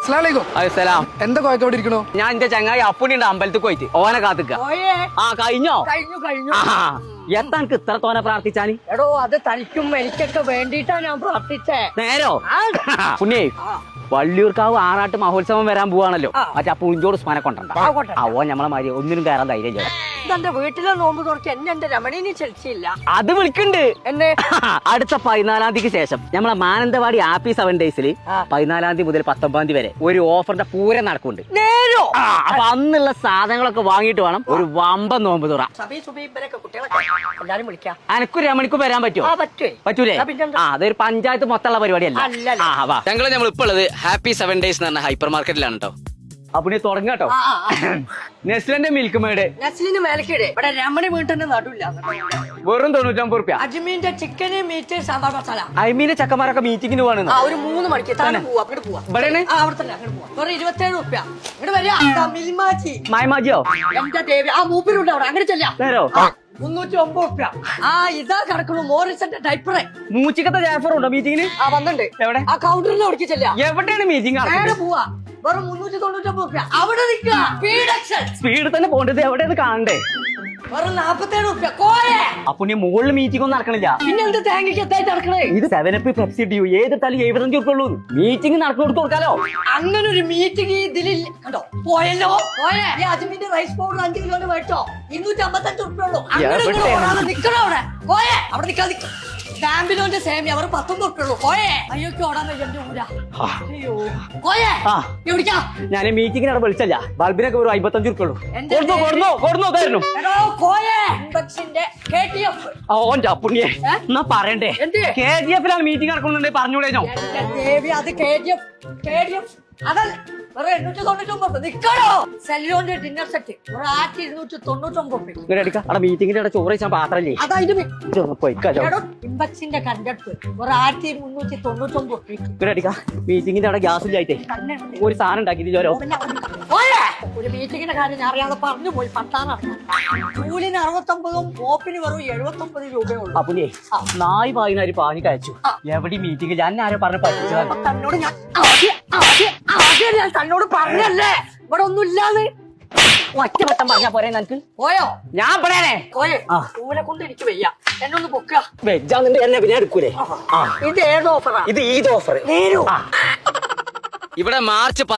എന്താ കോയത്തോടെ ഇരിക്കണോ? ഞാൻ എന്റെ ചങ്ങായി അപ്പുണ്ണിണ്ട് അമ്പലത്തിൽ പോയിട്ട് ഓനെ കാത്തിക്ക. ആ കഴിഞ്ഞോ? എത്താ എനിക്ക് ഇത്ര തോനെ പ്രാർത്ഥിച്ചാന്? എടോ അത് തനിക്കും എനിക്കൊക്കെ വേണ്ടിട്ടാ ഞാൻ പ്രാർത്ഥിച്ചേ. നേരോ പുണ്യേ വള്ളിയൂർക്കാവ് ആറാട്ട് മഹോത്സവം വരാൻ പോവാണല്ലോ. മറ്റേ ആ പുഞ്ചോട് സ്മാനെ കൊണ്ടണ്ട അവോ ഞമ്മളെ മാതിരി ഒന്നിനും കയറാൻ ധൈര്യം. ഇതെന്റെ വീട്ടിലെ നോമ്പ് തുറക്ക് എന്നെ എന്റെ രമണീനെ ചലിച്ചില്ല. അത് വിളിക്കണ്ട് എന്നെ അടുത്ത 14-ാം തീയതിക്ക് ശേഷം നമ്മളെ മാനന്തവാടി ഹാപ്പി 7 ഡേയ്സിൽ 14-ാം തീയതി മുതൽ 19-ാം തീയതി വരെ ഒരു ഓഫറിന്റെ പൂരം നടക്കുന്നുണ്ട്. നേരോ അപ്പൊ അന്നുള്ള സാധനങ്ങളൊക്കെ വാങ്ങിയിട്ട് വേണം ഒരു വമ്പൻ നോമ്പ് തുറ. എല്ലാരും വിളിക്കാം. അനക്കൊരു രമണിക്ക് വരാൻ പറ്റുമോ? പറ്റൂലേ? അതൊരു പഞ്ചായത്ത് മൊത്തമുള്ള പരിപാടിയല്ല. ഞങ്ങൾ നമ്മളിപ്പോ ഉള്ളത് ഹാപ്പി 7 ഡേയ്സ് എന്ന് പറഞ്ഞ ഹൈപ്പർ മാർക്കറ്റിലാണ് കേട്ടോ. അപ്പൊ നീ തുടങ്ങാട്ടോ. നെസ്ലിന്റെ മിൽക്ക് മേഡ് നസ്ലിന് മേലക്കിടെ ഇവിടെ രമണി വീട്ടിന്റെ നടുവില്ല. വെറും 99 റുപ്യ. അജ്മീന്റെ ചിക്കന് മീറ്റ് സാമ്പാർ മസാല. അയ്മീന്റെ ചക്കന്മാരൊക്കെ മീറ്റിങ്ങിന് പോകണം. ഒരു 3 മണിക്ക് തന്നെ പോവാ. അങ്ങോട്ട് പോവാ. അവിടെ തന്നെ അങ്ങോട്ട് പോവാ. വെറും 27 റുപ്യ. ഇങ്ങോട്ട് വരിക. മിൽമാച്ചി മായമാജിയോ എന്റെ ദേവി ആ മൂപ്പിലുണ്ട് അവിടെ. അങ്ങനെ ചെല്ലാ. നേരോ 309 റുപ്യ. ഇതാ കിടക്കണു മോറിസന്റെ ടൈപ്പറെ. മൂച്ചിക്കത്തെ ജാഫറുണ്ടോ മീറ്റിങ്ങിന്? വന്നിട്ടുണ്ട്. എവിടെ? ആ കൗണ്ടറിൽ അവിടേക്ക് ചെല്ലാ. എവിടെയാണ് മീറ്റിംഗ്? നേരെ പോവാ. വെറും 399 റുപ്യ. അവിടെ നിൽക്കുക. സ്പീഡ് തന്നെ പോണ്ടത്. എവിടെയത് കാണണ്ടേ? വെറും 47 റുപ്യ. കോയെ അപ്പൊ നീ മുകളിൽ മീറ്റിംഗ് ഒന്നും നടക്കണില്ല. പിന്നെ എന്ത് തേങ്ങയ്ക്ക് എത്തായിട്ട് നടക്കണേ? ഇത് 7up പെപ്സി ഡ്യൂ ഏതിട്ടാലും 75 റുപ്യ ഉള്ളൂ. മീറ്റിംഗ് നടന്നു കൊടുക്കാലോ. അങ്ങനെ ഒരു മീറ്റിംഗ് ഇതിലില്ല. കണ്ടോ പോയല്ലോ. പോയെ ഈ അജ്മീന്റെ റൈസ് പൗഡർ 5 കിലോന് മേടിച്ചോ 255 റുപ്യ ഉള്ളൂ. അങ്ങനെ നിക്കണോ അവിടെ? പോയെ അവിടെ നിൽക്കാതെ ഡാമ്പിലോന്റെ സേമി അവർ 19 റുപ്യ ഉള്ളൂ. പോയെ അയ്യോക്ക് ഓടാൻ എന്റെ ഊരാ. അയ്യോ പോയെ എവിടിക്കാ? ഞാൻ മീറ്റിംഗിന് അവിടെ വിളിച്ചല്ല. ബൾബിനൊക്കെ ഒരു 55 റുപ്യ ഉള്ളൂ. ഓന്റെ അപ്പുണ്ണിയെ എന്നാ പറയണ്ടേ? KGF-ലാണ് മീറ്റിംഗ് നടക്കുന്നുണ്ട്. പറഞ്ഞൂടേനോ? അത് KGF അതല്ല വെറും 899 നിക്കണോ? സെല്ലോന്റെ ഡിന്നർ സെറ്റ് ഒരു 1299. അവിടെ മീറ്റിംഗിന്റെ അവിടെ ചോറ് വെച്ചാൽ പാത്രല്ലേ? അതായത് ഇമ്പക്സിന്റെ കണ്ടക്ട് ഒരു 1399. മീറ്റിംഗിന്റെ അവിടെ ഗ്യാസ് ഇല്ലായിട്ടേ ഒരു സാധനം ഉണ്ടാക്കി ഒരു മീറ്റിംഗിന്റെ കാര്യം ഞാൻ അറിയാതെ പറഞ്ഞു പോയി. പട്ടാനാണ് കൂലിന് 69 മോപ്പിന് വെറും 79 രൂപയുള്ളൂ. അപ്പുണ്ണിയെ നായി പായിനാര് പാഞ്ഞു കഴിച്ചു. എവിടെ മീറ്റിംഗ് ഞാൻ ആരോ പറഞ്ഞ പറ്റിച്ചതാണ്. തന്നോട് ഞാൻ ഞാൻ തന്നോട് പറഞ്ഞല്ലേ ഇവിടെ ഒന്നും ഇല്ലാന്ന്. ഒറ്റ വട്ടം പറഞ്ഞാ പോരെ നിനക്ക്? പോയോ? ഞാൻ പറയണേ പോയെ പൂനെ കൊണ്ട് എനിക്ക് വയ്യ. എന്നൊന്ന് പൊക്ക വെജാന്നിട്ട് എന്നെ പിന്നെ എടുക്കൂലേ? ഇത് ഏത് ഓഫറാ? ഇത് ഈദ് ഓഫർ. നേരോ ഇവിടെ മാർച്ച്